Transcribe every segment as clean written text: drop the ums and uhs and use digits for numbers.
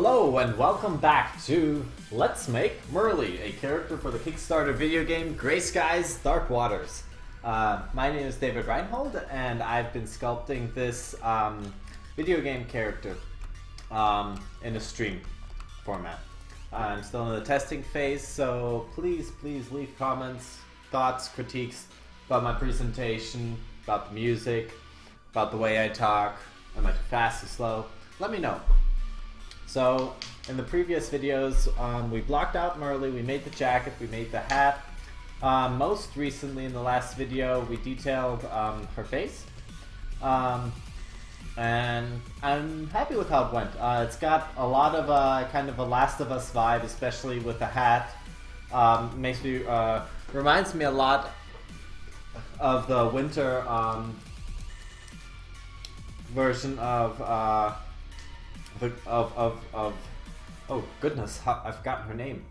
Hello and welcome back to Let's Make Merle, a character for the Kickstarter video game Grey Skies Dark Waters. My name is David Reinhold and I've been sculpting this video game character in a stream format. I'm still in the testing phase, so please leave comments, thoughts, critiques about my presentation, about the music, about the way I talk. Am I too fast or slow? Let me know. So, in the previous videos, we blocked out Merle, we made the jacket, we made the hat. Most recently, in the last video, we detailed her face. And I'm happy with how it went. It's got a lot of kind of a Last of Us vibe, especially with the hat. Reminds me a lot of the winter version of oh goodness, I've forgotten her name.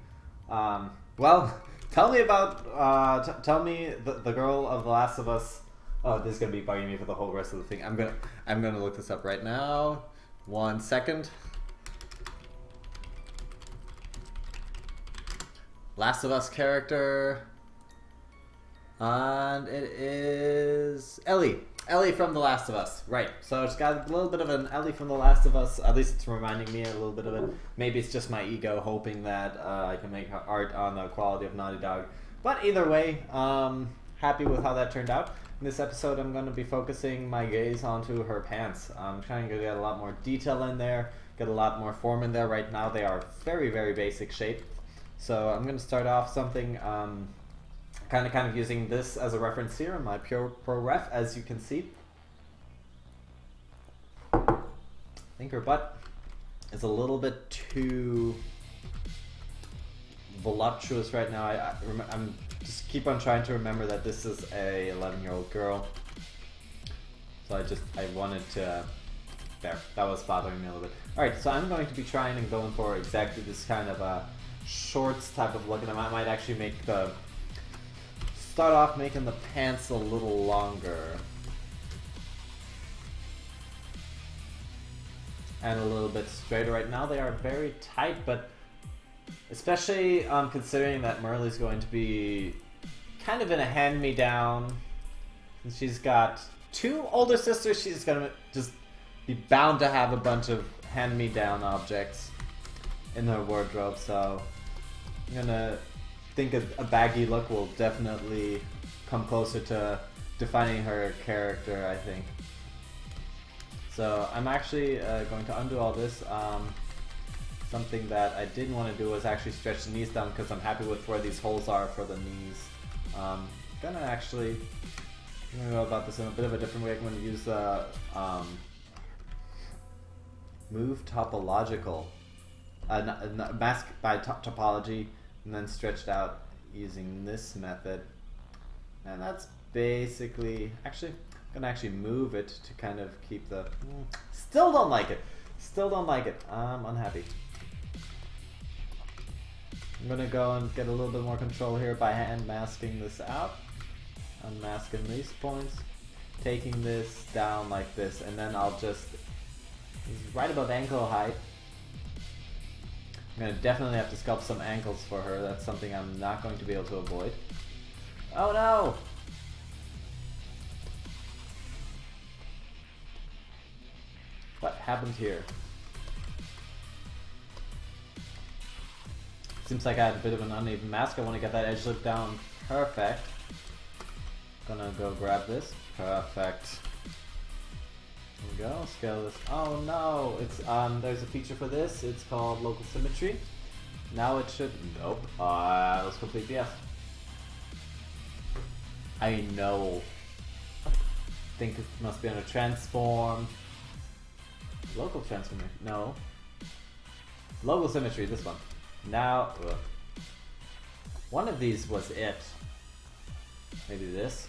Well, tell me about tell me the girl of The Last of Us. Oh, this is gonna be bugging me for the whole rest of the thing. I'm gonna look this up right now. 1 second. Last of Us character, and it is Ellie. Ellie from The Last of Us, right. So it's got a little bit of an Ellie from The Last of Us, at least it's reminding me a little bit of it. Maybe it's just my ego hoping that I can make art on the quality of Naughty Dog. But either way, happy with how that turned out. In this episode I'm going to be focusing my gaze onto her pants. I'm trying to get a lot more detail in there, get a lot more form in there. Right now they are very basic shape. So I'm going to start off something kind of using this as a reference here in my Pure Pro Ref, as you can see. I think her butt is a little bit too voluptuous right now. I'm just keep on trying to remember that this is a 11-year-old girl. So I wanted to, there, that was bothering me a little bit. Alright, so I'm going to be trying and going for exactly this kind of a shorts type of look, and I might actually make start off making the pants a little longer and a little bit straighter. Right now they are very tight, but especially considering that Merle is going to be kind of in a hand-me-down, and she's got 2 older sisters, she's gonna just be bound to have a bunch of hand-me-down objects in her wardrobe. So I'm gonna think a baggy look will definitely come closer to defining her character, I think. So I'm actually going to undo all this. Something that I didn't want to do was actually stretch the knees down, because I'm happy with where these holes are for the knees. I'm gonna go about this in a bit of a different way. I'm going to use the move topological, mask by topology, and then stretched out using this method. And that's basically, actually, I'm gonna actually move it to kind of keep the, still don't like it. I'm unhappy. I'm gonna go and get a little bit more control here by hand masking this out. Unmasking these points, taking this down like this, and then I'll just, right above ankle height. I'm going to definitely have to sculpt some ankles for her. That's something I'm not going to be able to avoid. Oh no! What happened here? Seems like I had a bit of an uneven mask. I want to get that edge look down. Perfect. Gonna go grab this. Perfect. There we go, scale this. Oh no, it's there's a feature for this. It's called local symmetry. Now it should, nope. That was complete BS. I know. Think it must be on a transform. Local transformation, no. Local symmetry, this one. Now, one of these was it. Maybe this.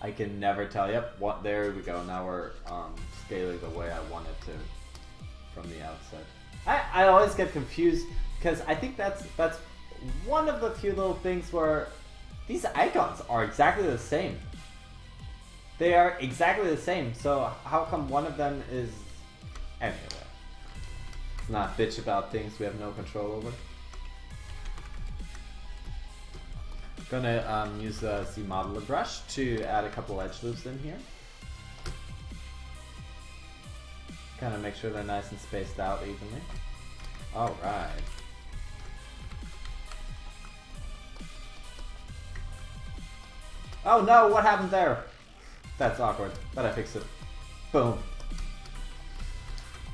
I can never tell. Yep, there we go. Now we're scaling the way I want it to from the outset. I always get confused because I think that's one of the few little things where these icons are exactly the same. They are exactly the same. So how come one of them is anyway? Let's not bitch about things we have no control over. Gonna use the zmodeler brush to add a couple edge loops in here. Kind of make sure they're nice and spaced out evenly. Alright. Oh no, what happened there? That's awkward, but I fixed it. Boom.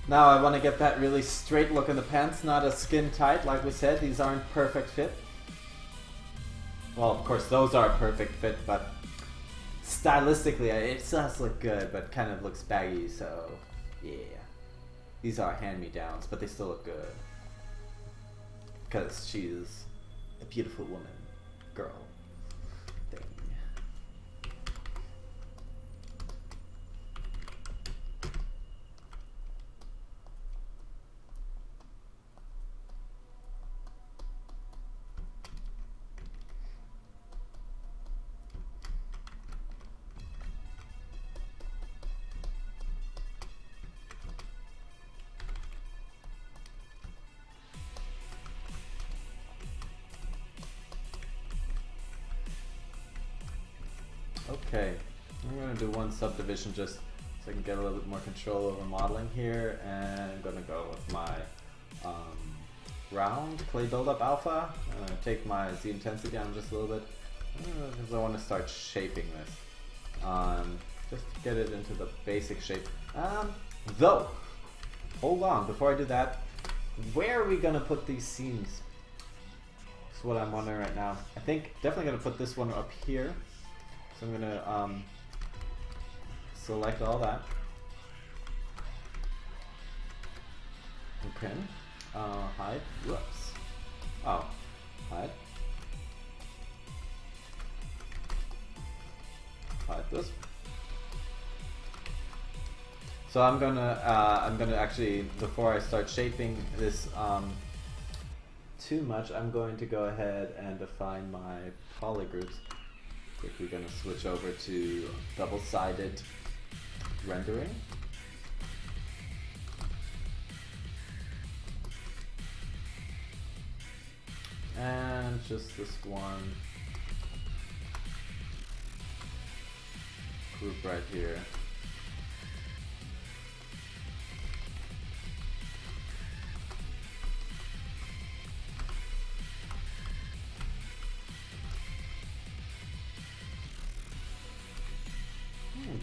Now I want to get that really straight look in the pants, not as skin tight. Like we said, these aren't perfect fit. Well, of course those are a perfect fit, but stylistically it does look good, but kind of looks baggy, so yeah. These are hand-me-downs, but they still look good. Because she's a beautiful woman, girl, thing. Okay, I'm going to do one subdivision just so I can get a little bit more control over modeling here, and I'm going to go with my round clay buildup alpha. I'm going to take my Z intensity down just a little bit because I want to start shaping this. Just to get it into the basic shape. Though, hold on, before I do that, where are we going to put these seams? That's what I'm wondering right now. I think definitely going to put this one up here. So I'm gonna select all that. Okay. Hide. Whoops. Oh. Hide. Hide this. So I'm gonna actually, before I start shaping this too much, I'm going to go ahead and define my polygroups. Quickly going to switch over to double-sided rendering. And just this one group right here.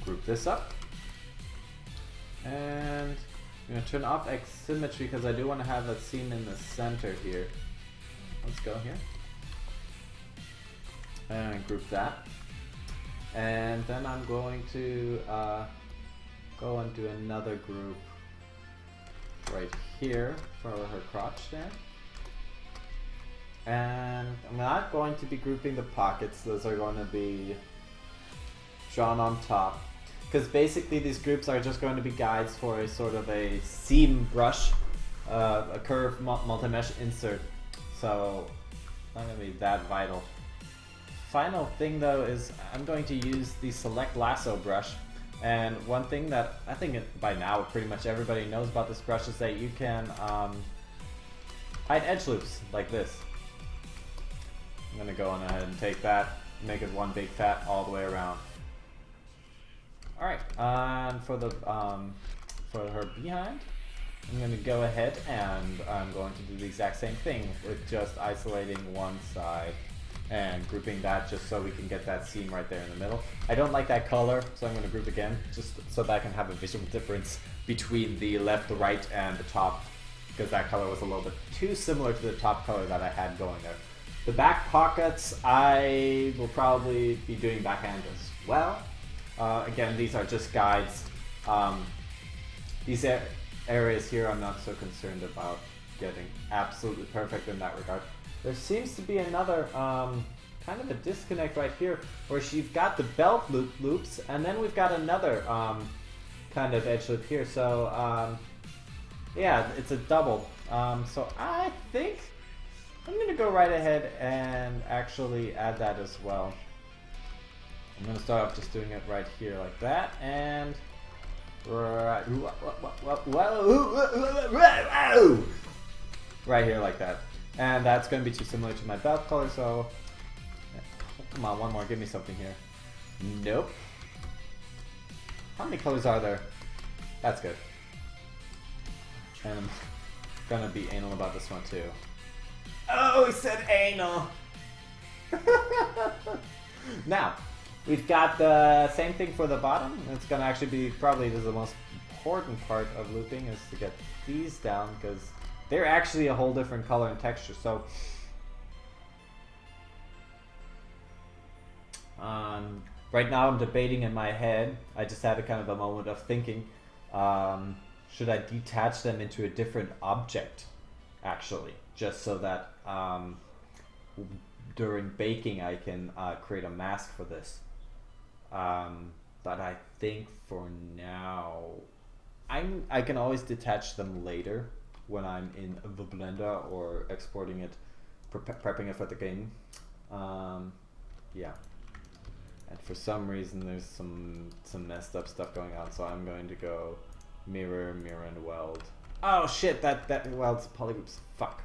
Group this up, and I'm going to turn off asymmetry because I do want to have a seam in the center here. Let's go here and group that, and then I'm going to go and do another group right here for her crotch there. And I'm not going to be grouping the pockets, those are going to be drawn on top, because basically these groups are just going to be guides for a sort of a seam brush, a curve multi-mesh insert, so not going to be that vital. Final thing though is I'm going to use the select lasso brush, and one thing that I think by now pretty much everybody knows about this brush is that you can hide edge loops like this. I'm going to go on ahead and take that, make it one big fat all the way around. Alright, and for her behind, I'm going to go ahead and I'm going to do the exact same thing with just isolating one side and grouping that just so we can get that seam right there in the middle. I don't like that color, so I'm going to group again just so that I can have a visual difference between the left, the right, and the top, because that color was a little bit too similar to the top color that I had going there. The back pockets, I will probably be doing backhand as well. Again, these are just guides. These areas here I'm not so concerned about getting absolutely perfect in that regard. There seems to be another kind of a disconnect right here where she's got the belt loops and then we've got another kind of edge loop here. So yeah, it's a double. So I think I'm going to go right ahead and actually add that as well. I'm going to start off just doing it right here like that, and Right, right here like that. And that's going to be too similar to my belt color, so... Come on, one more, give me something here. Nope. How many colors are there? That's good. And I'm gonna be anal about this one too. Oh, he said anal! Now, we've got the same thing for the bottom. It's gonna actually be probably the most important part of looping is to get these down because they're actually a whole different color and texture. So, right now I'm debating in my head. I just had a kind of a moment of thinking, should I detach them into a different object, actually, just so that during baking I can create a mask for this. But I think for now, I can always detach them later when I'm in the Blender or exporting it, prepping it for the game. Yeah. And for some reason there's some messed up stuff going on, so I'm going to go mirror, and weld. Oh shit, that welds polygroups. Fuck.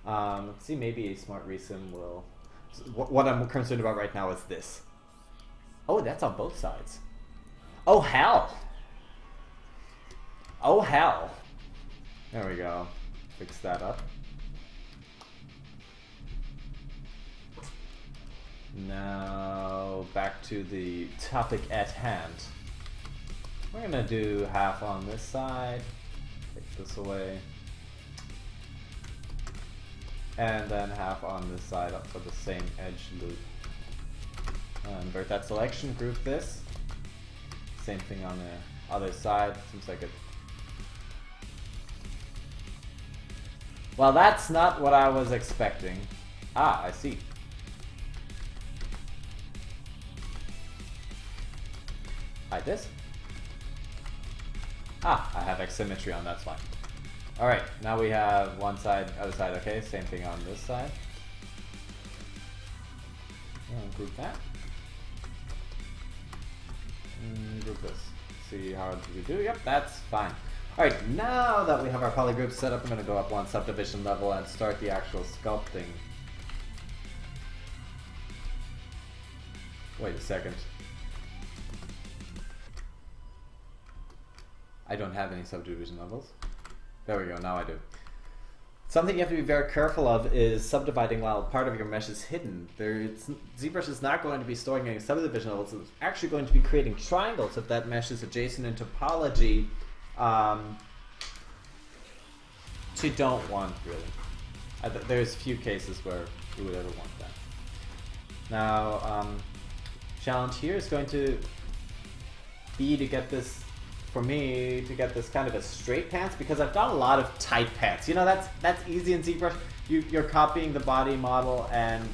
Let's see, maybe a smart resim will... What I'm concerned about right now is this. Oh, that's on both sides. Oh hell! Oh hell! There we go. Fix that up. Now, back to the topic at hand. We're gonna do half on this side, take this away, and then half on this side up for the same edge loop. Invert that selection, group this. Same thing on the other side, seems like it. Well, that's not what I was expecting. Ah, I see. Like this. Ah, I have asymmetry on, that's fine. Alright, now we have one side, other side, okay, same thing on this side. Group that. Group this. See how do we do? Yep, that's fine. Alright, now that we have our polygroup set up, I'm going to go up one subdivision level and start the actual sculpting. Wait a second. I don't have any subdivision levels. There we go, now I do. Something you have to be very careful of is subdividing while part of your mesh is hidden. ZBrush is not going to be storing any subdivision levels. It's actually going to be creating triangles if that mesh is adjacent in topology to don't want, really. There's few cases where you would ever want that. Now, challenge here is going to be to get this, for me, to get this kind of a straight pants, because I've done a lot of tight pants. You know, that's easy in ZBrush. You're copying the body model, and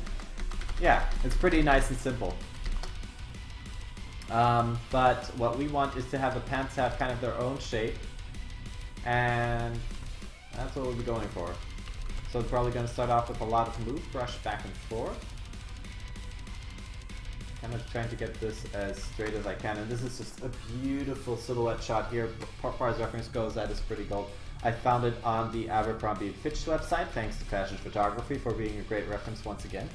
yeah, it's pretty nice and simple. But what we want is to have the pants have kind of their own shape, and that's what we'll be going for. So we're probably going to start off with a lot of move brush back and forth. Kind of trying to get this as straight as I can, and this is just a beautiful silhouette shot here. As far as reference goes, that is pretty gold. I found it on the Abercrombie & Fitch website, thanks to Fashion Photography for being a great reference once again.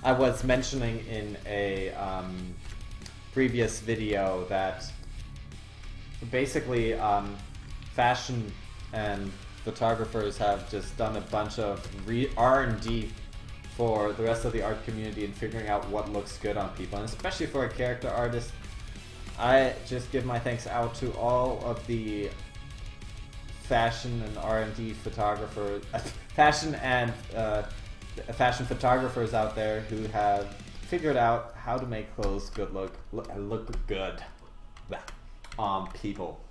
I was mentioning in a previous video that basically fashion and photographers have just done a bunch of R&D for the rest of the art community and figuring out what looks good on people, and especially for a character artist. I just give my thanks out to all of the fashion and R&D photographers, fashion photographers out there who have figured out how to make clothes look good on people.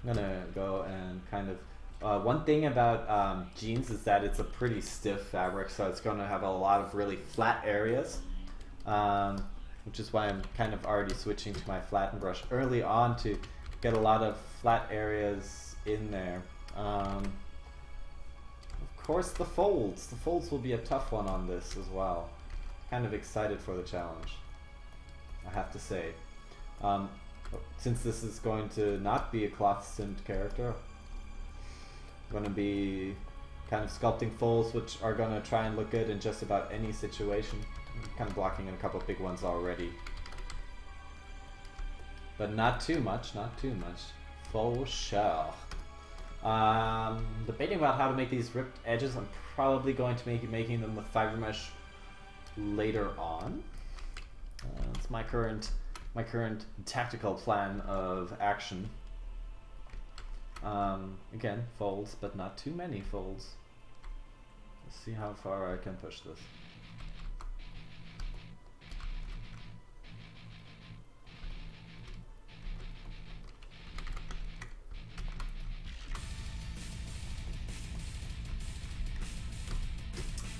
I'm gonna go and kind of one thing about jeans is that it's a pretty stiff fabric, so it's going to have a lot of really flat areas, which is why I'm kind of already switching to my flatten brush early on to get a lot of flat areas in there. Of course, the folds. The folds will be a tough one on this as well. Kind of excited for the challenge, I have to say. since this is going to not be a cloth simmed character, I'm going to be kind of sculpting folds which are going to try and look good in just about any situation. I'm kind of blocking in a couple of big ones already. But not too much, not too much. For sure. Debating about how to make these ripped edges. I'm probably going to be making them with fiber mesh later on. It's my current tactical plan of action. Again, folds, but not too many folds. Let's see how far I can push this.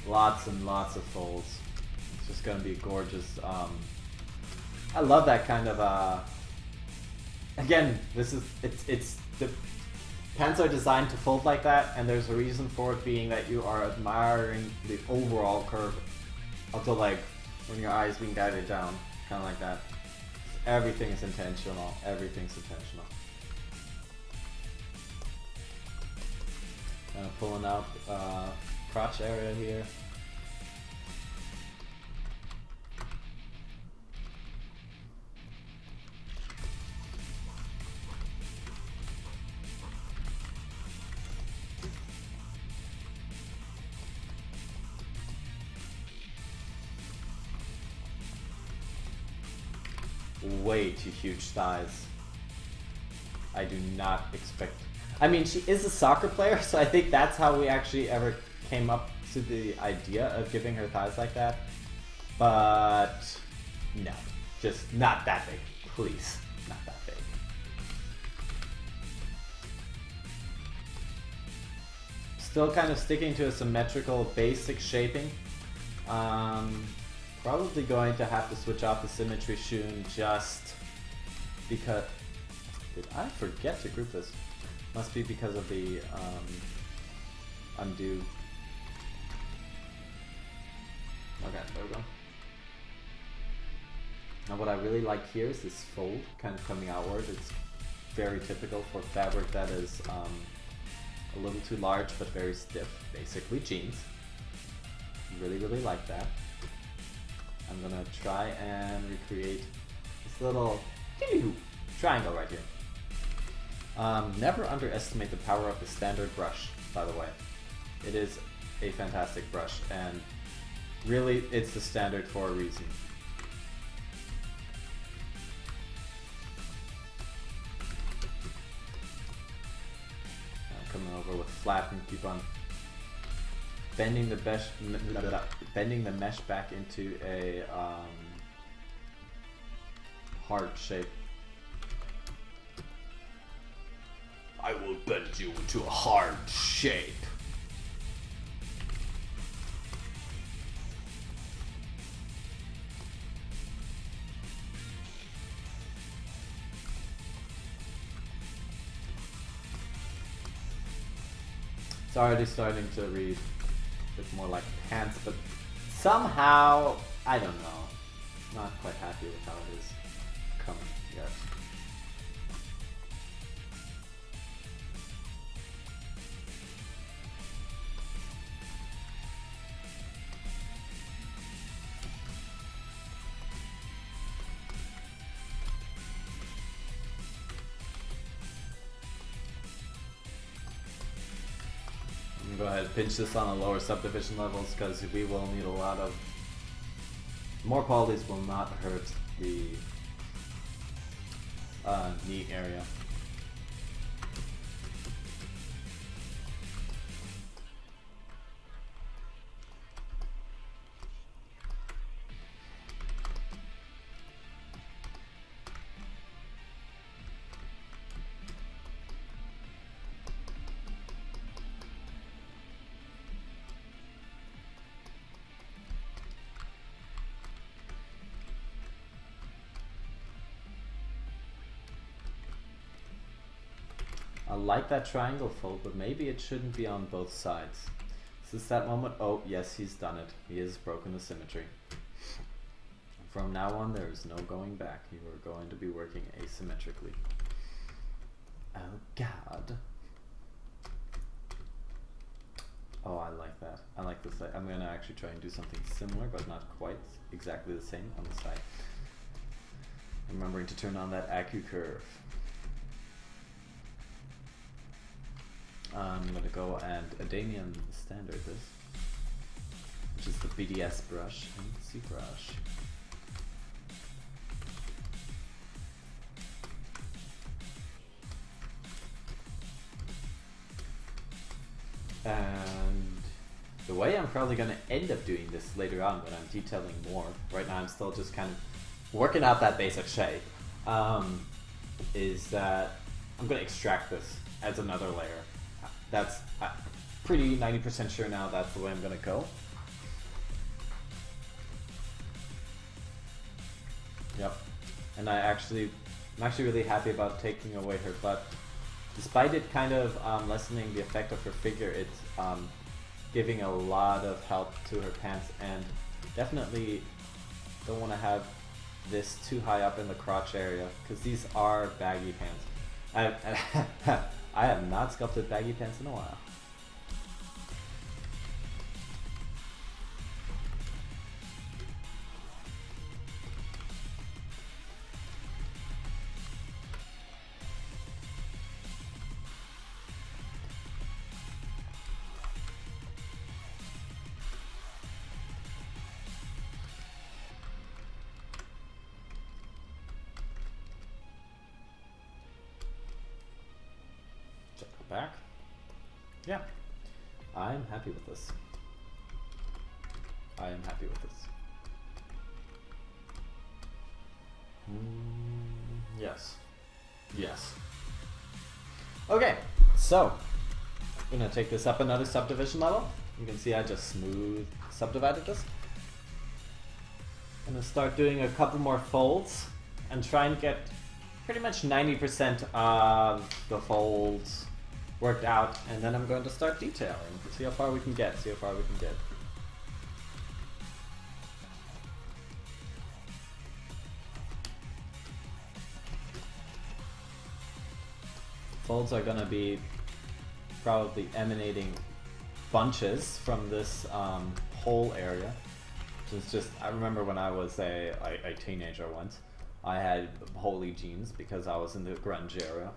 Lots and lots of folds. It's just gonna be gorgeous. I love that kind of again, it's the pants are designed to fold like that, and there's a reason for it, being that you are admiring the overall curve until like when your eye is being guided down, kind of like that. Everything is intentional. Everything's intentional. Kind of pulling out crotch area here. Way too huge thighs. I do not expect. I mean, she is a soccer player, so I think that's how we actually ever came up to the idea of giving her thighs like that. But no, just not that big, please, not that big. Still kind of sticking to a symmetrical basic shaping. Probably going to have to switch off the symmetry shun just because. Did I forget to group this? Must be because of the undo. Okay, there we go. Now what I really like here is this fold kind of coming outward. It's very typical for fabric that is a little too large but very stiff, basically jeans. Really, really like that. I'm gonna try and recreate this little triangle right here. Never underestimate the power of the standard brush, by the way. It is a fantastic brush, and really it's the standard for a reason. Coming over with flat and keep on bending the mesh back into a hard shape. I will bend you into a hard shape. It's already starting to read a bit more like pants, but somehow, I don't know, not quite happy with how it is coming yet. Go ahead and pinch this on the lower subdivision levels, because we will need a lot of more polys. Will not hurt the knee area. I like that triangle fold, but maybe it shouldn't be on both sides. Is this that moment? Oh, yes, he's done it. He has broken the symmetry. From now on, there is no going back. You are going to be working asymmetrically. Oh God. Oh, I like that. I like this. I'm gonna actually try and do something similar, but not quite exactly the same on the side. Remembering to turn on that AccuCurve. I'm gonna go and Adamian standard this, which is the BDS brush and zbrush. And the way I'm probably going to end up doing this later on when I'm detailing more, right now I'm still just kind of working out that basic shape, is that I'm going to extract this as another layer. That's pretty 90% sure now that's the way I'm going to go. Yep. And I'm actually really happy about taking away her butt. Despite it kind of lessening the effect of her figure, it's giving a lot of help to her pants, and definitely don't want to have this too high up in the crotch area because these are baggy pants. I have not sculpted baggy pants in a while. Back. Yeah, I'm happy with this. I am happy with this. Yes. Yes. Okay, so I'm gonna take this up another subdivision level. You can see I just smooth subdivided this. I'm gonna start doing a couple more folds and try and get pretty much 90% of the folds worked out, and then I'm going to start detailing. See how far we can get, Folds are gonna be probably emanating bunches from this whole area. It's just, I remember when I was a teenager once, I had holy jeans because I was in the grunge era.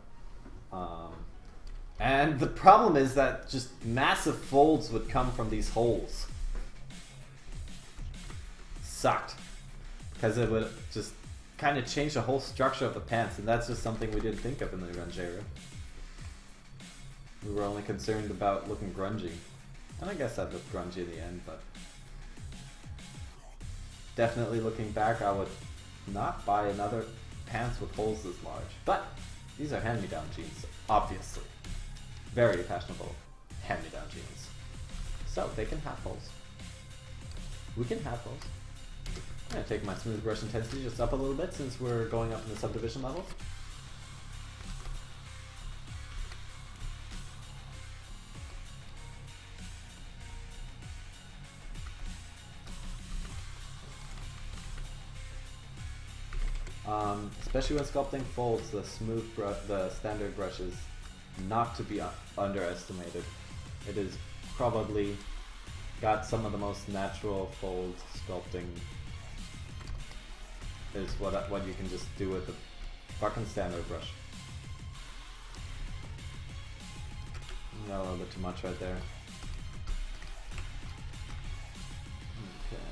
And the problem is that just massive folds would come from these holes. Sucked. Because it would just kind of change the whole structure of the pants, and that's just something we didn't think of in the grunge era. We were only concerned about looking grungy. And I guess I'd look grungy in the end, but definitely looking back, I would not buy another pants with holes this large. But these are hand-me-down jeans, obviously. Very fashionable hand-me-down jeans. So they can have holes. We can have holes. I'm going to take my smooth brush intensity just up a little bit since we're going up in the subdivision levels. Especially when sculpting folds, the standard brush is not to be underestimated. It is probably got some of the most natural fold sculpting. Is what you can just do with the fucking standard brush. Got a little bit too much right there. Okay.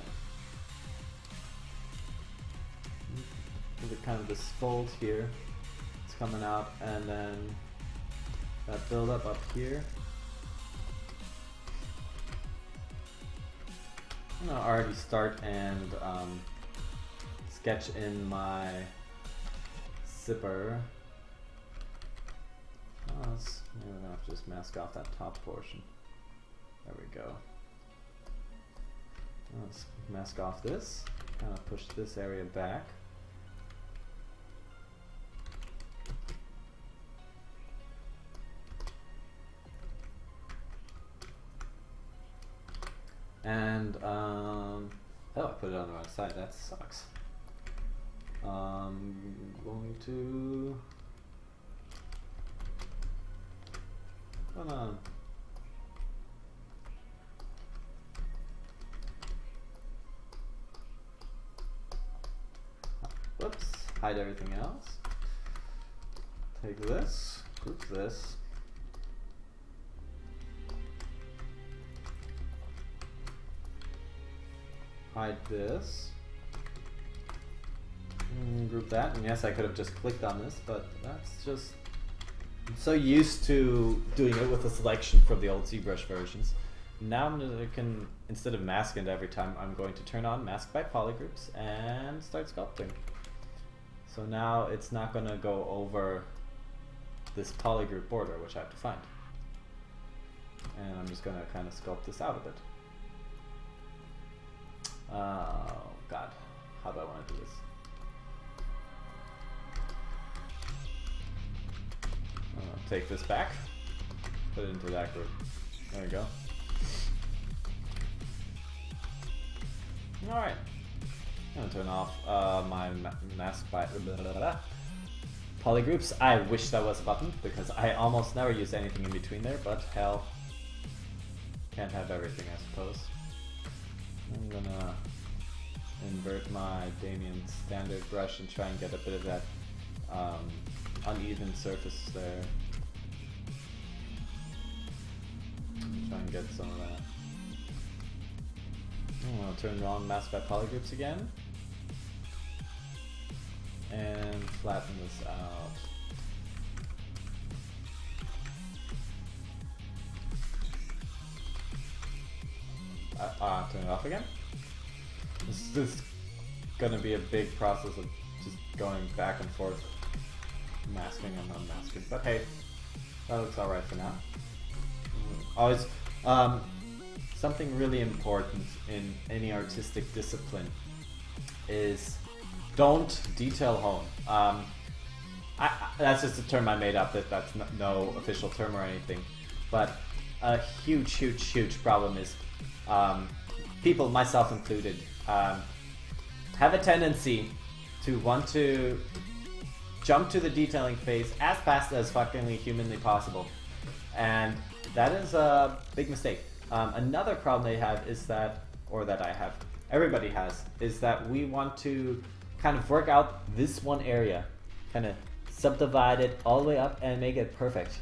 Give it kind of this fold here. It's coming out, and then that build up here. I'm gonna already start and sketch in my zipper. Maybe we're gonna have to just mask off that top portion. There we go. Let's mask off this. Kind of push this area back. And oh, I put it on the wrong side. That sucks. Going to... Gonna... Whoops, hide everything else. Take this, group this. Hide this. Group that, and yes, I could have just clicked on this, but that's just... I'm so used to doing it with a selection from the old ZBrush versions. Now I can, instead of masking it every time, I'm going to turn on mask by polygroups and start sculpting. So now it's not going to go over this polygroup border, which I have to find. And I'm just going to kind of sculpt this out a bit. Oh god, how do I want to do this? Take this back, put it into that group. There we go. Alright. I'm gonna turn off my mask by polygroups. I wish that was a button because I almost never use anything in between there, but hell, can't have everything, I suppose. I'm gonna invert my Damien standard brush and try and get a bit of that uneven surface there. Try and get some of that. I'll turn on mask by polygroups again. And flatten this out. Turn it off again. This is gonna be a big process of just going back and forth, masking and unmasking. But hey, that looks alright for now. Always, something really important in any artistic discipline is don't detail hone. That's just a term I made up. That's no official term or anything. But a huge problem is people, myself included, have a tendency to want to jump to the detailing phase as fast as fucking humanly possible, and that is a big mistake. Another problem they have is that, or that I have, everybody has, is that we want to kind of work out this one area, kind of subdivide it all the way up and make it perfect.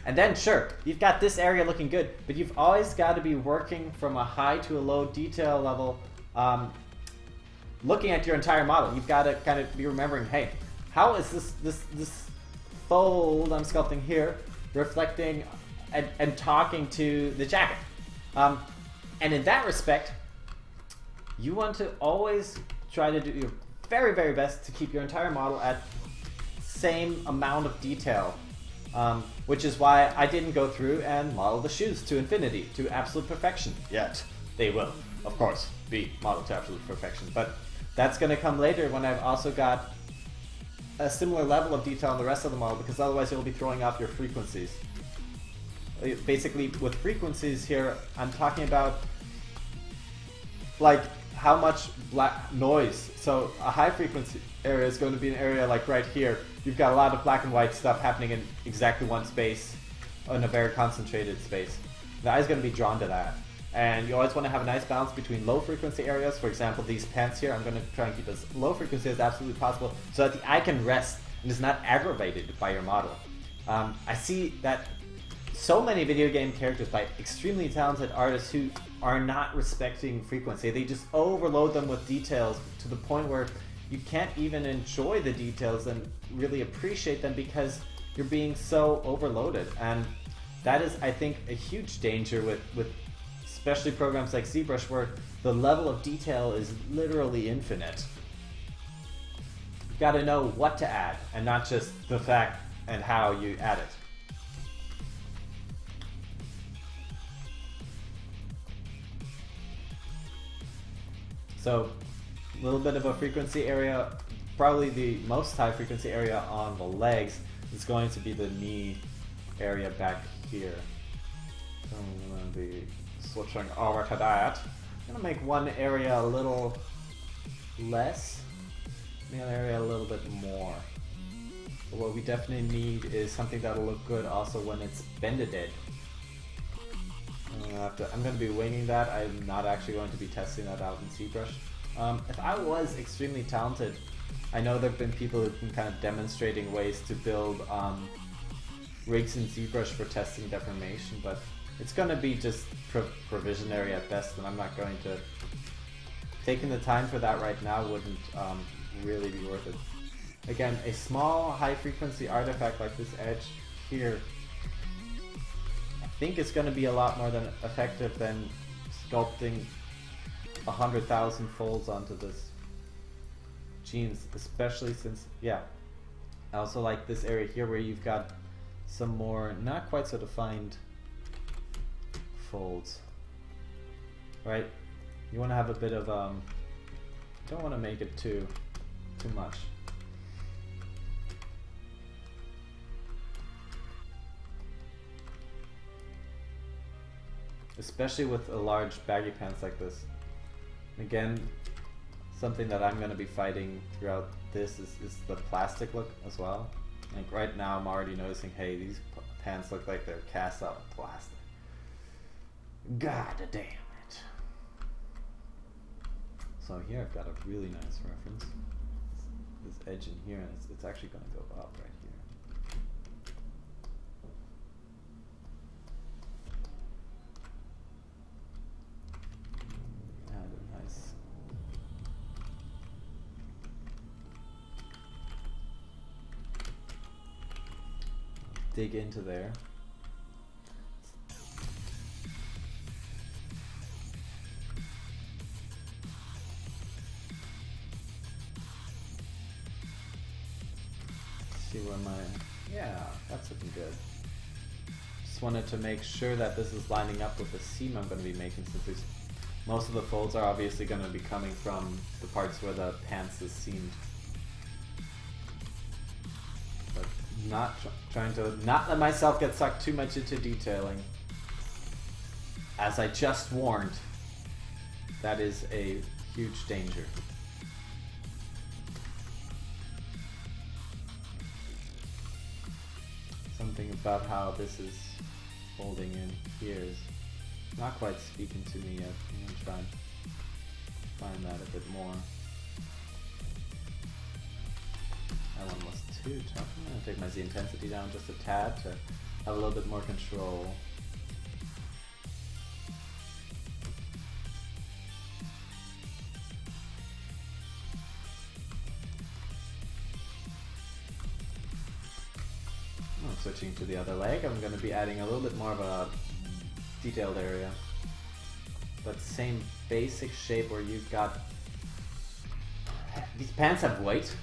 And then sure, you've got this area looking good, but you've always got to be working from a high to a low detail level, looking at your entire model. You've got to kind of be remembering, hey, how is this fold I'm sculpting here reflecting and talking to the jacket? And in that respect, you want to always try to do your very best to keep your entire model at same amount of detail, which is why I didn't go through and model the shoes to infinity, to absolute perfection yet. They will, of course, be modeled to absolute perfection, but that's going to come later when I've also got a similar level of detail on the rest of the model, because otherwise you'll be throwing off your frequencies. Basically, with frequencies here, I'm talking about like how much black noise. So a high frequency area is going to be an area like right here. You've got a lot of black and white stuff happening in exactly one space, in a very concentrated space. The eye is going to be drawn to that. And you always want to have a nice balance between low frequency areas. For example, these pants here, I'm going to try and keep as low frequency as absolutely possible so that the eye can rest and is not aggravated by your model. I see that so many video game characters by extremely talented artists who are not respecting frequency. They just overload them with details to the point where you can't even enjoy the details and really appreciate them because you're being so overloaded. And that is, I think, a huge danger with especially programs like ZBrush, where the level of detail is literally infinite. You've got to know what to add and not just the fact and how you add it. So, a little bit of a frequency area, probably the most high frequency area on the legs is going to be the knee area back here. So I'm going to be switching over to that. I'm going to make one area a little less the area a little bit more. But what we definitely need is something that'll look good also when it's bended. I'm going to be winging that. I'm not actually going to be testing that out in ZBrush. If I was extremely talented, I know there have been people who've been kind of demonstrating ways to build rigs in ZBrush for testing deformation, but it's going to be just provisionary at best, and I'm not going to... Taking the time for that right now wouldn't really be worth it. Again, a small high-frequency artifact like this edge here, I think it's going to be a lot more effective than sculpting 100,000 folds onto this jeans, especially since, yeah, I also like this area here where you've got some more not quite so defined folds, right? You want to have a bit of don't want to make it too much. Especially with a large baggy pants like this. Again, something that I'm going to be fighting throughout this is the plastic look as well. Like right now I'm already noticing, hey, these pants look like they're cast out of plastic. God damn it. So here I've got a really nice reference. This edge in here, and it's actually going to go up right here. Add a nice dig into there. See where my, yeah, that's looking good. Just wanted to make sure that this is lining up with the seam I'm going to be making, since most of the folds are obviously going to be coming from the parts where the pants is seamed. But not trying to not let myself get sucked too much into detailing. As I just warned, that is a huge danger. Something about how this is folding in here is not quite speaking to me yet. I'm going to try and find that a bit more. That one was too tough. I'm going to take my Z intensity down just a tad to have a little bit more control. Switching to the other leg, I'm going to be adding a little bit more of a detailed area, but same basic shape where you've got, these pants have weight,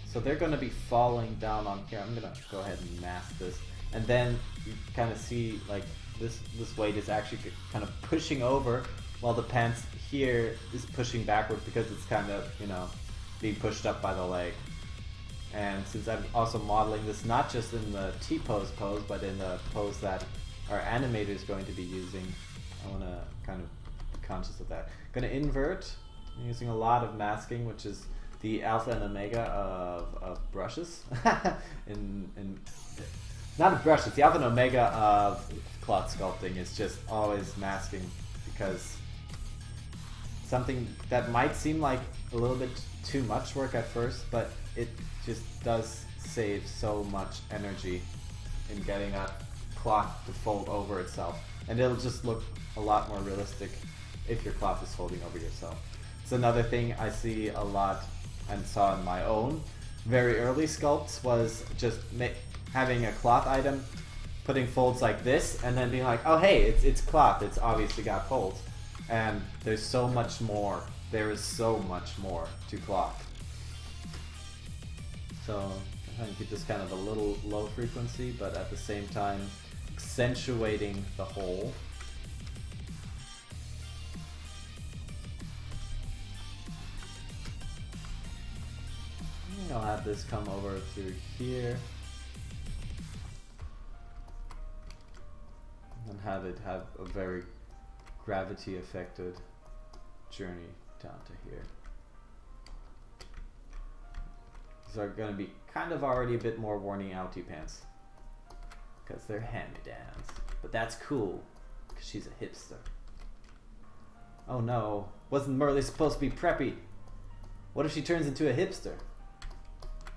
so they're going to be falling down on here. I'm going to go ahead and mask this, and then you kind of see like this weight is actually kind of pushing over, while the pants here is pushing backward because it's kind of, you know, being pushed up by the leg. And since I'm also modeling this not just in the T-pose pose, but in the pose that our animator is going to be using, I want to kind of be conscious of that. I'm going to invert. I'm using a lot of masking, which is the alpha and omega of brushes. Not a brush, it's the alpha and omega of cloth sculpting. It's just always masking, because something that might seem like a little bit too much work at first, but it just does save so much energy in getting that cloth to fold over itself, and it'll just look a lot more realistic if your cloth is folding over yourself. It's another thing I see a lot and saw in my own very early sculpts, was just having a cloth item, putting folds like this, and then being like, oh hey, it's cloth, it's obviously got folds. And there's so much more. There is so much more to cloth. So I'm trying to keep this kind of a little low frequency, but at the same time accentuating the whole. I'll have this come over through here and have it have a very gravity affected journey down to here. These are going to be kind of already a bit more worn outy pants. Because they're hand-me-downs. But that's cool, because she's a hipster. Oh no, wasn't Merle supposed to be preppy? What if she turns into a hipster?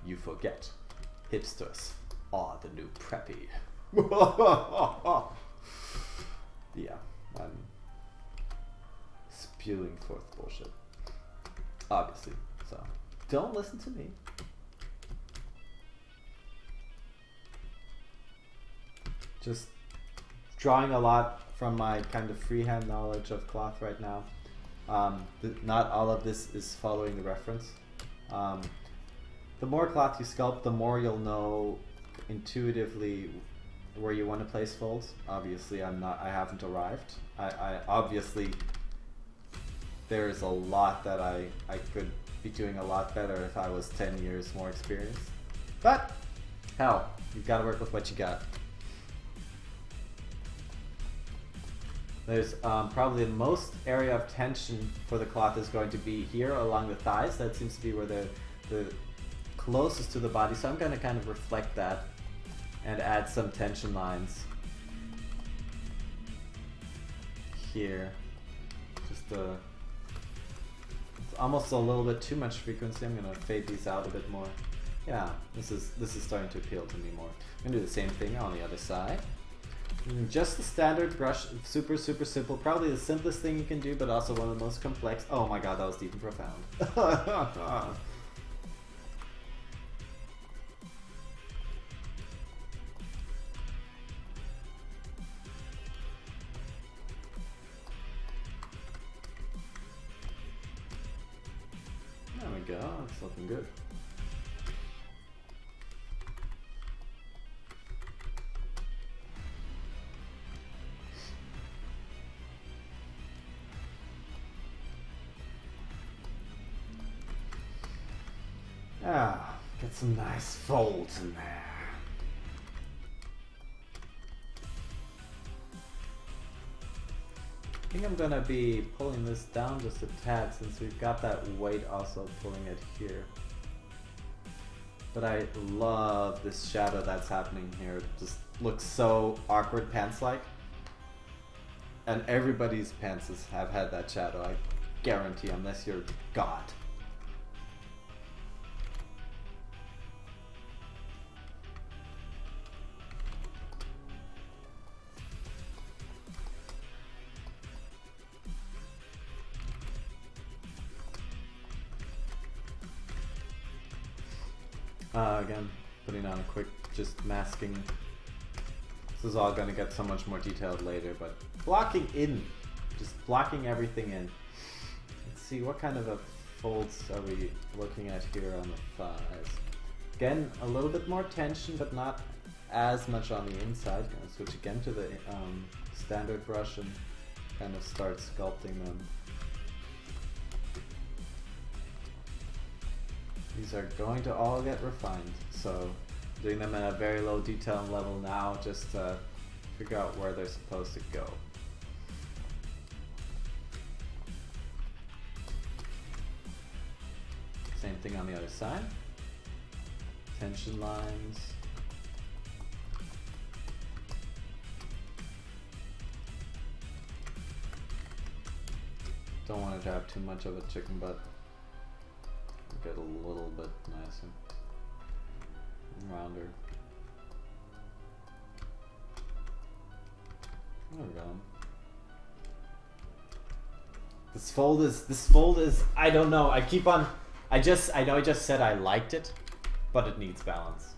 You forget, hipsters are the new preppy. Yeah, I'm spewing forth bullshit. Obviously, so don't listen to me. Just drawing a lot from my kind of freehand knowledge of cloth right now. Not all of this is following the reference. The more cloth you sculpt, the more you'll know intuitively where you want to place folds. Obviously, I haven't arrived. I obviously, there is a lot that I could be doing a lot better if I was 10 years more experienced. But, hell, you've got to work with what you got. There's probably the most area of tension for the cloth is going to be here along the thighs. That seems to be where the closest to the body. So I'm going to kind of reflect that and add some tension lines here. Just it's almost a little bit too much frequency. I'm going to fade these out a bit more. Yeah, this is starting to appeal to me more. I'm going to do the same thing on the other side. Just the standard brush, super simple, probably the simplest thing you can do, but also one of the most complex. Oh my god, that was deep and profound. There we go, that's looking good. Ah, get some nice folds in there. I think I'm gonna be pulling this down just a tad since we've got that weight also pulling it here. But I love this shadow that's happening here. It just looks so awkward pants-like. And everybody's pants have had that shadow, I guarantee, unless you're God. Again, putting on a quick, just masking. This is all going to get so much more detailed later, but blocking in, just blocking everything in. Let's see, what kind of folds are we looking at here on the thighs? Again, a little bit more tension, but not as much on the inside. I'm going to switch again to the standard brush and kind of start sculpting them. These are going to all get refined, so doing them at a very low detail level now just to figure out where they're supposed to go. Same thing on the other side. Tension lines. Don't want it to have too much of a chicken butt. Get a little bit nicer and rounder. There we go. This fold is I don't know. I know I just said I liked it, but it needs balance.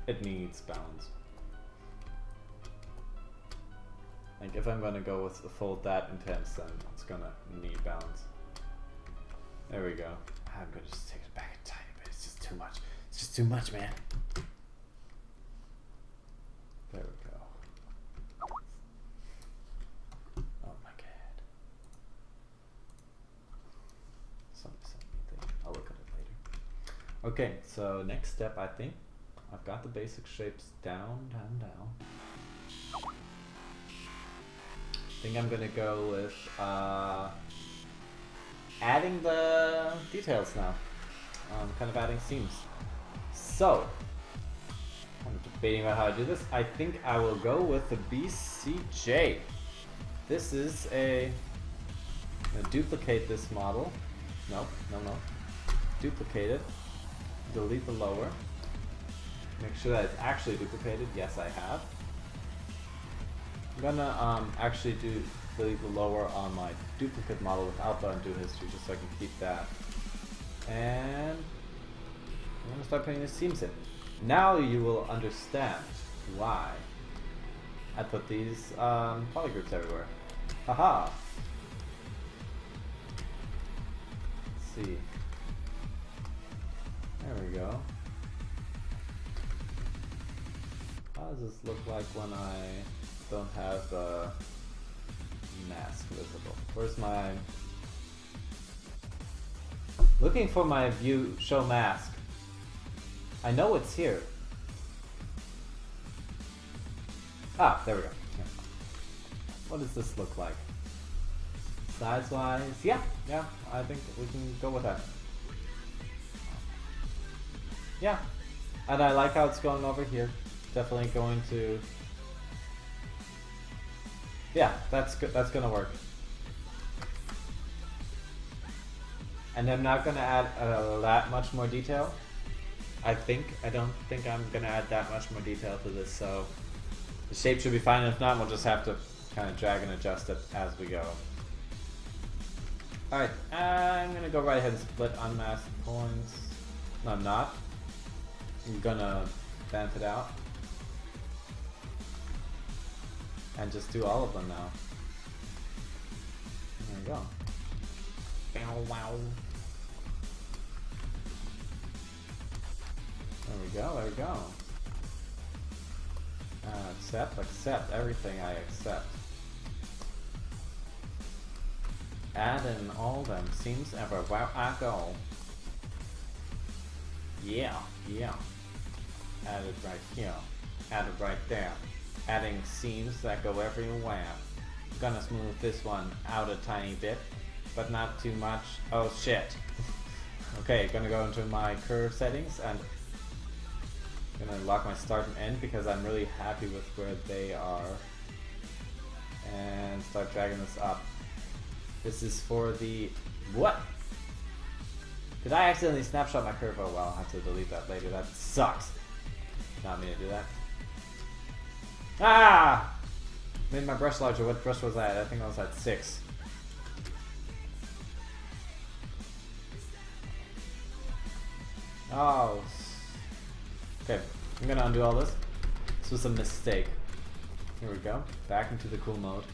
It needs balance. Like if I'm gonna go with a fold that intense, then it's gonna need balance. There we go. I'm gonna just take it back a tiny bit. It's just too much. It's just too much, man. There we go. Oh my god. Somebody sent me a thing. I'll look at it later. Okay, so next step, I think I've got the basic shapes down. I think I'm gonna go with adding the details now. Kind of adding seams. So, I'm debating about how to do this. I think I will go with the BCJ. This is a... I'm going to duplicate this model. No. Duplicate it. Delete the lower. Make sure that it's actually duplicated. Yes, I have. I'm gonna actually delete the lower on my duplicate model without the undo history, just so I can keep that. And I'm gonna start putting the seams in. Now you will understand why I put these polygroups everywhere. Haha. Let's see. There we go. How does this look like when I don't have the mask visible? Where's my... Looking for my view show mask. I know it's here. Ah, there we go. Yeah. What does this look like? Size-wise? Yeah, I think we can go with that. Yeah, and I like how it's going over here. Definitely going to... Yeah, that's good. That's gonna work. And I'm not gonna add that much more detail. I don't think I'm gonna add that much more detail to this, so the shape should be fine. If not, we'll just have to kind of drag and adjust it as we go. Alright, I'm gonna go right ahead and split unmasked points. No, I'm not. I'm gonna vamp it out. And just do all of them now. There we go. Wow. There we go. Accept everything I accept. Add in all them seams ever. Wow, I go. Yeah. Add it right here. Add it right there. Adding seams that go everywhere. Gonna smooth this one out a tiny bit, but not too much. Oh shit. Okay, gonna go into my curve settings and gonna lock my start and end because I'm really happy with where they are. And start dragging this up. This is for the... What? Did I accidentally snapshot my curve? Oh well, I'll have to delete that later. That sucks. Not me to do that. Ah! Made my brush larger. What brush was that? I think I was at 6. Oh. Okay, I'm gonna undo all this. This was a mistake. Here we go. Back into the cool mode.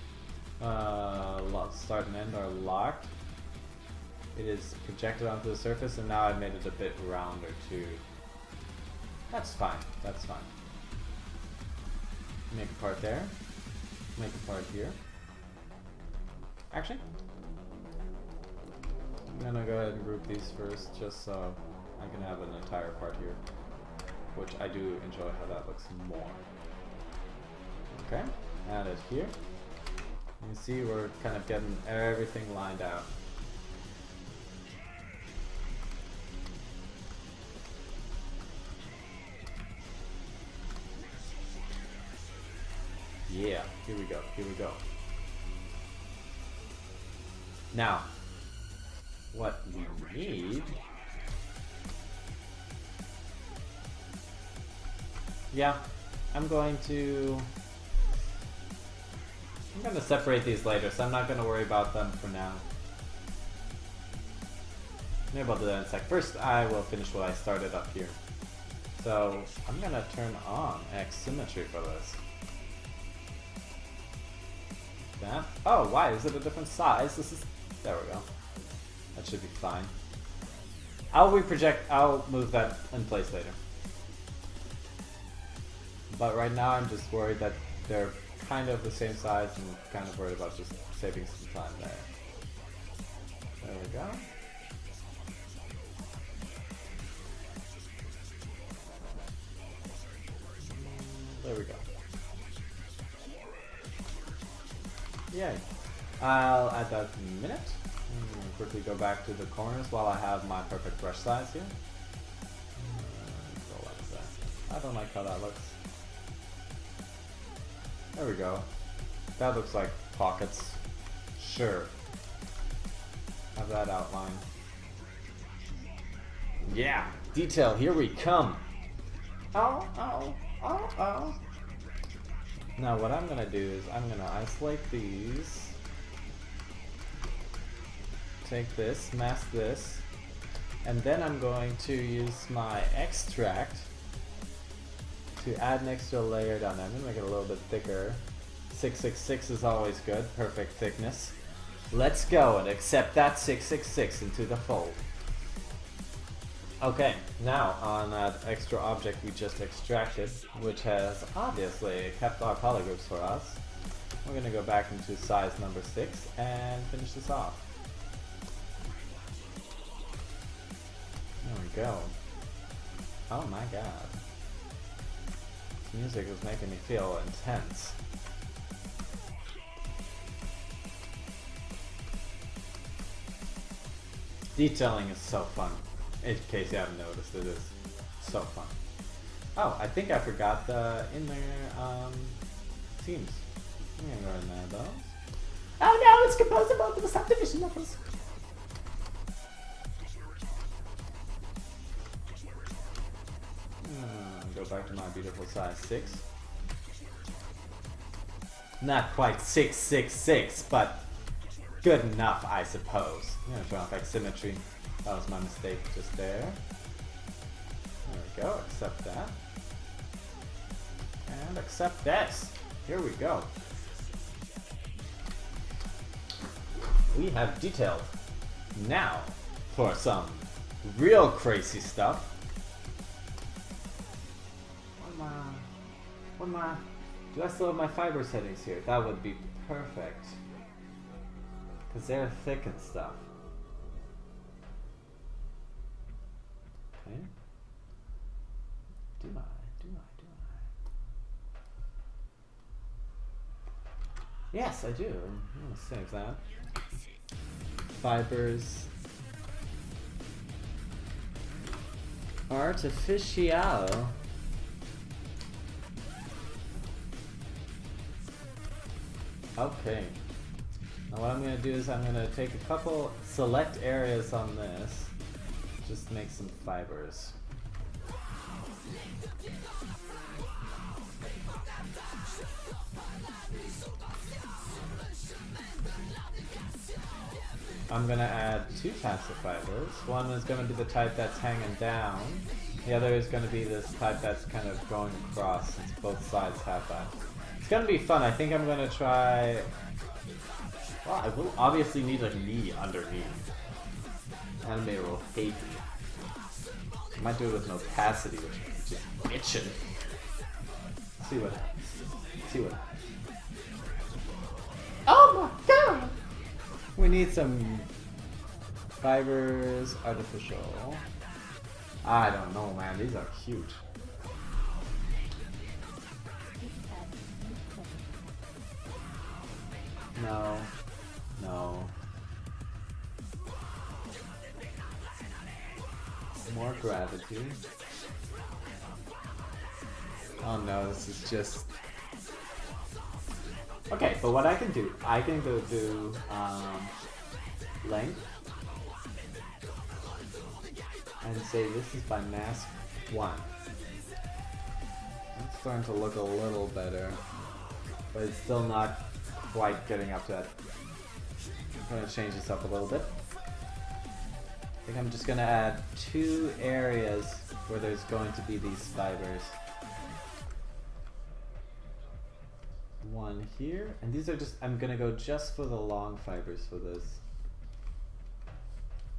Start and end are locked. It is projected onto the surface, and now I've made it a bit rounder too. That's fine. That's fine. Make a part there. Make a part here. Actually, I'm gonna go ahead and group these first, just so I can have an entire part here, which I do enjoy how that looks more. Okay, add it here. You can see we're kind of getting everything lined out. Yeah, here we go, here we go. Now, what we need... Yeah, I'm going to separate these later, so I'm not going to worry about them for now. Maybe I'll do that in a sec. First, I will finish what I started up here. So, I'm going to turn on X symmetry for this. That. Oh, why? Is it a different size? This is... There we go. That should be fine. I'll move that in place later. But right now I'm just worried that they're kind of the same size and kind of worried about just saving some time there. There we go. There we go. Yay. I'll add that in a minute. Quickly go back to the corners while I have my perfect brush size here. Go like I don't like how that looks. There we go. That looks like pockets. Sure. Have that outline. Yeah! Detail, here we come! Oh, oh, oh, oh. Now what I'm gonna do is I'm gonna isolate these. Take this, mask this. And then I'm going to use my extract to add an extra layer down there. I'm gonna make it a little bit thicker. 666 is always good, perfect thickness. Let's go and accept that 666 into the fold. Okay, now on that extra object we just extracted, which has obviously kept our polygroups for us, we're gonna go back into size number 6 and finish this off. There we go. Oh my god. This music was making me feel intense. Detailing is so fun. In case you haven't noticed, it is so fun. Oh, I think I forgot the inner themes. I'm gonna go in there though. Oh no, it's composed of multiple subdivision levels. Go back to my beautiful size 6. Not quite 666, but good enough, I suppose. I'm gonna turn off X symmetry. That was my mistake just there. There we go, accept that. And accept this. Here we go. We have detailed. Now, for some real crazy stuff. Do I still have my fiber settings here? That would be perfect. Because they're thick and stuff. Okay. Do I? Yes, I do. I'm going to save that. Fibers. Artificial. Okay. Now what I'm going to do is I'm going to take a couple select areas on this. Just make some fibers. I'm going to add 2 types of fibers. One is going to be the type that's hanging down. The other is going to be this type that's kind of going across, since both sides have that. It's going to be fun. I think I'm going to try... Well, I will obviously need a knee underneath. Animator will hate me. I might do it with an opacity, which is just itching. See what happens. See what happens. Oh my god! We need some fibers, artificial. I don't know, man. These are cute. No. No. More gravity. Oh no, this is just... Okay, but what I can do, I can go do length and say this is by mask 1. It's starting to look a little better, but it's still not quite getting up to that. I'm going to change this up a little bit. I think I'm just going to add 2 areas where there's going to be these fibers. One here, and these are just, I'm going to go just for the long fibers for this.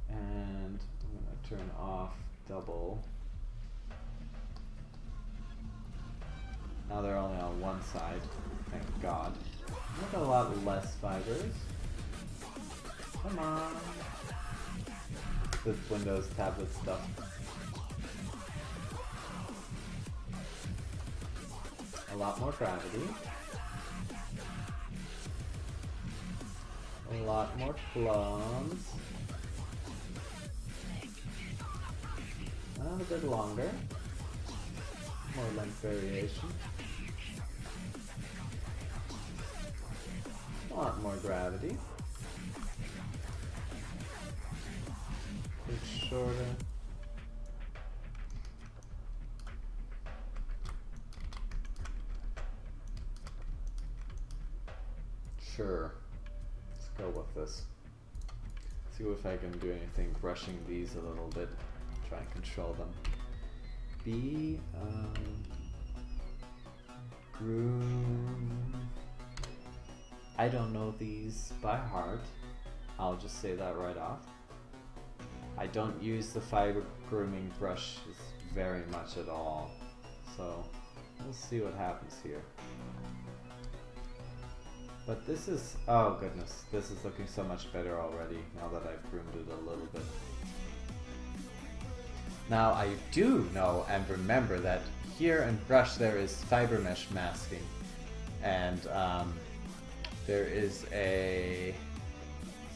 And I'm going to turn off double. Now they're only on one side, thank God. I've got a lot less fibers. Come on. This Windows tablet stuff. A lot more gravity. A lot more plums. And a bit longer. More length variation. A lot more gravity. It's shorter. Sure. Let's go with this. See if I can do anything brushing these a little bit. Try and control them. Groom. I don't know these by heart. I'll just say that right off. I don't use the fiber grooming brushes very much at all. So we'll see what happens here. But this is, oh goodness, this is looking so much better already now that I've groomed it a little bit. Now I do know and remember that here in brush there is fiber mesh masking, and there is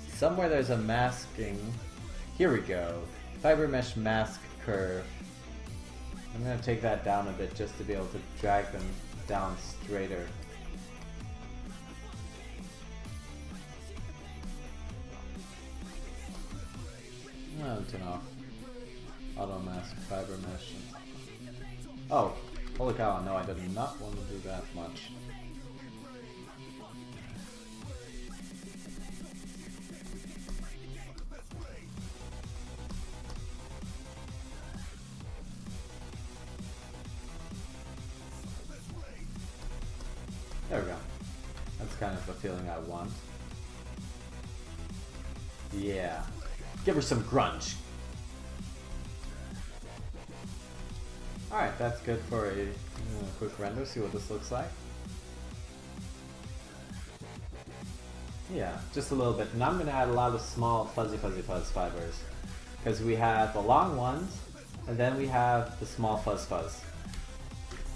somewhere there's a masking. Here we go, fiber mesh mask curve. I'm going to take that down a bit just to be able to drag them down straighter. I'll turn off auto mask fiber mesh. Oh, holy cow, no, I did not want to do that much. There we go. That's kind of the feeling I want. Yeah. Give her some grunge. Alright, that's good for a quick render. See what this looks like. Yeah, just a little bit. And I'm going to add a lot of small fuzzy fuzz fibers. Because we have the long ones, and then we have the small fuzz.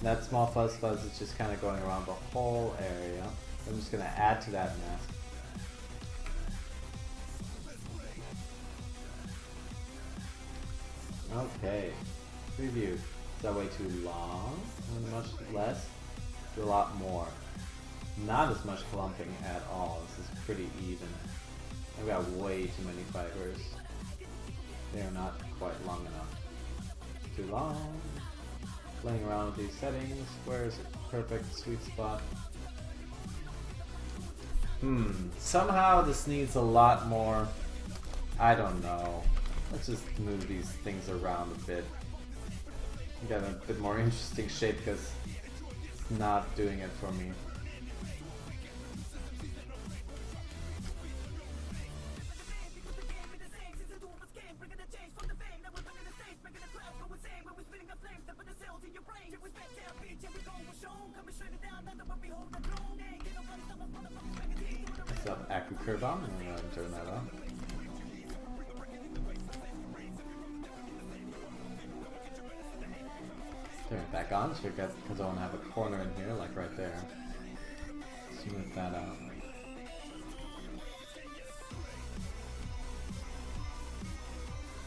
That small fuzz is just kind of going around the whole area. I'm just going to add to that mask. Okay, preview. Is that way too long? And much less? Do a lot more. Not as much clumping at all. This is pretty even. I've got way too many fibers. They are not quite long enough. Too long. Playing around with these settings. Where is a perfect sweet spot? Somehow this needs a lot more. I don't know. Let's just move these things around a bit. Get a bit more interesting shape because it's not doing it for me. Some active curve on, I'm going to turn that on. Turn it back on, so because I want to have a corner in here, like right there. Smooth that out.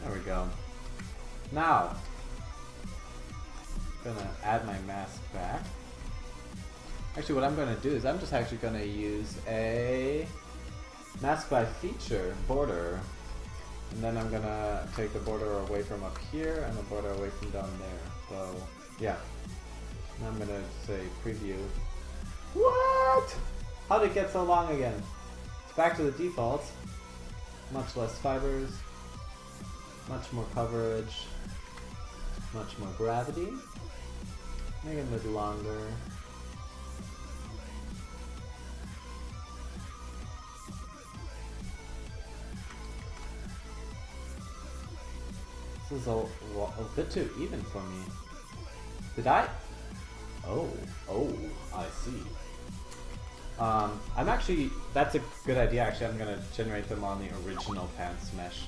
There we go. Now, I'm gonna add my mask back. Actually, what I'm gonna do is I'm just actually gonna use a mask by feature border, and then I'm gonna take the border away from up here and the border away from down there. So yeah, now I'm gonna say preview. What? How did it get so long again? It's back to the defaults. Much less fibers, much more coverage, much more gravity. Make it a bit longer. This is a bit too even for me. Did I? Oh, I see. I'm actually, that's a good idea actually. I'm gonna generate them on the original pants mesh.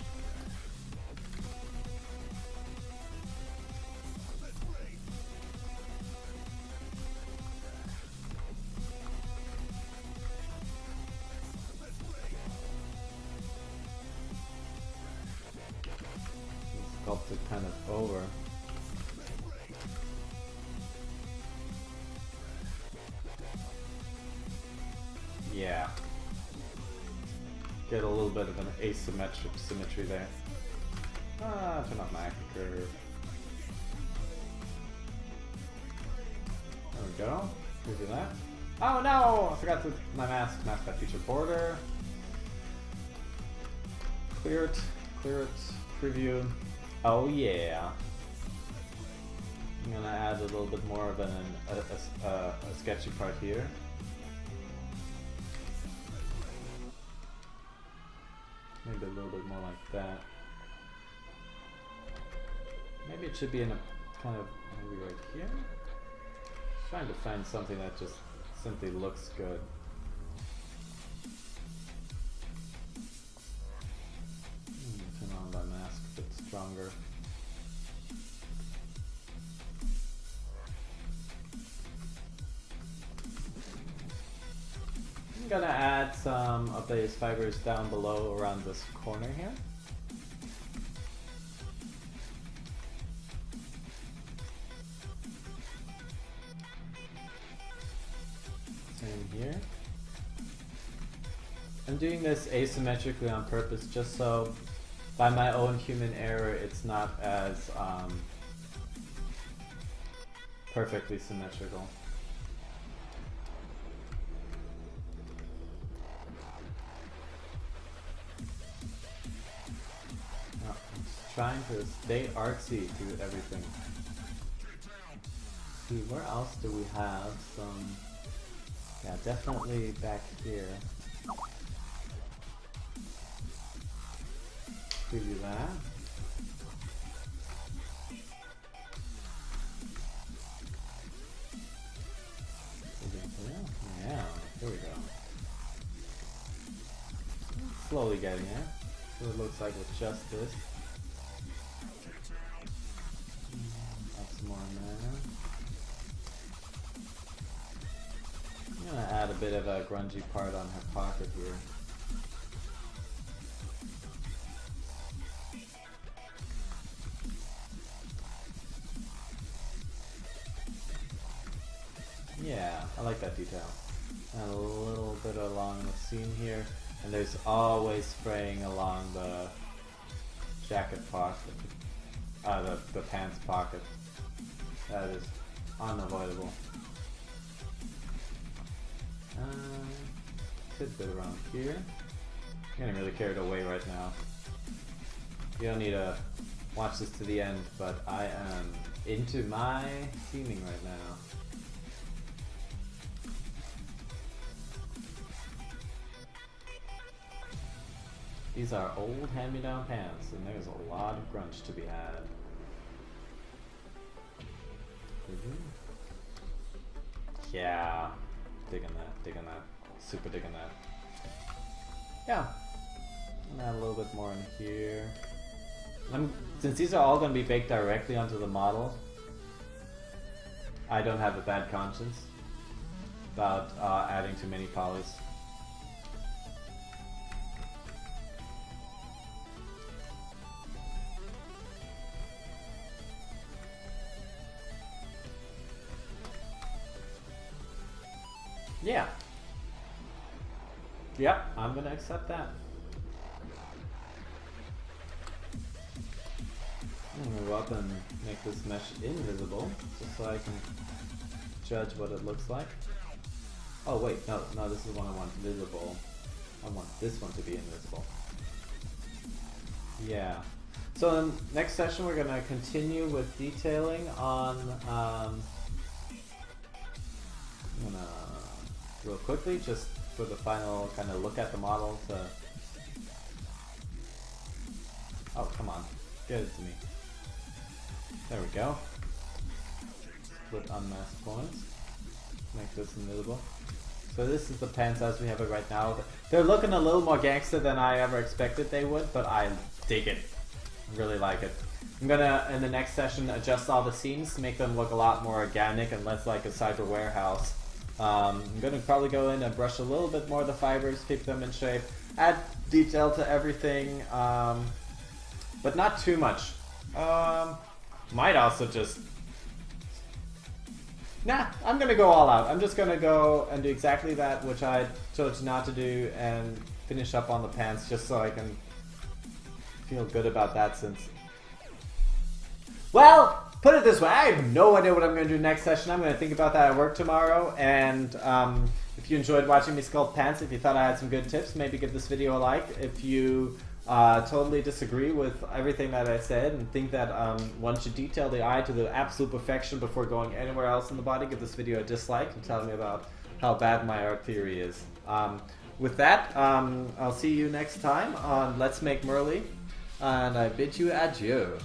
Sculpt it kind of over. get a little bit of an asymmetric symmetry there. Turn off my active curve. There we go. Preview that. Oh no! I forgot to my mask. Mask by feature border. Clear it. Clear it. Preview. Oh yeah. I'm gonna add a little bit more of a sketchy part here. Maybe a little bit more like that. Maybe it should be in a kind of maybe right here. Just trying to find something that just simply looks good. Turn on my mask a bit stronger. I'm gonna add some of these fibers down below around this corner here. Same here. I'm doing this asymmetrically on purpose just so by my own human error it's not as perfectly symmetrical. Trying to stay artsy through everything. See, where else do we have some? Yeah, definitely back here. Preview that. Yeah, here we go. Slowly getting it. So it looks like with just this. More in there. I'm gonna add a bit of a grungy part on her pocket here. Yeah, I like that detail. And a little bit along the seam here, and there's always spraying along the jacket pocket, the pants pocket. That is unavoidable. Tidbit around here. I'm getting really carried away right now. You don't need to watch this to the end, but I am into my seaming right now. These are old hand-me-down pants, and there's a lot of grunge to be had. Yeah, digging that, super digging that. Yeah, and add a little bit more in here. Since these are all going to be baked directly onto the model, I don't have a bad conscience about adding too many polys. Yeah. Yep, I'm gonna accept that. I'm gonna go up and make this mesh invisible, just so I can judge what it looks like. Oh wait, no, this is the one I want visible. I want this one to be invisible. Yeah. So in the next session we're gonna continue with detailing on I'm gonna real quickly, just for the final kind of look at the model to... Oh, come on. Get it to me. There we go. Split unmasked points. Make this invisible. So this is the pants as we have it right now. They're looking a little more gangster than I ever expected they would, but I dig it. I really like it. I'm gonna, in the next session, adjust all the seams, make them look a lot more organic and less like a cyber warehouse. I'm going to probably go in and brush a little bit more of the fibers, keep them in shape, add detail to everything, but not too much. Might also just... Nah, I'm going to go all out. I'm just going to go and do exactly that, which I chose not to do, and finish up on the pants just so I can feel good about that since... Well, put it this way, I have no idea what I'm going to do next session. I'm going to think about that at work tomorrow, and if you enjoyed watching me sculpt pants, if you thought I had some good tips, maybe give this video a like. If you totally disagree with everything that I said and think that one should detail the eye to the absolute perfection before going anywhere else in the body, give this video a dislike and tell me about how bad my art theory is. With that, I'll see you next time on Let's Make Merle, and I bid you adieu.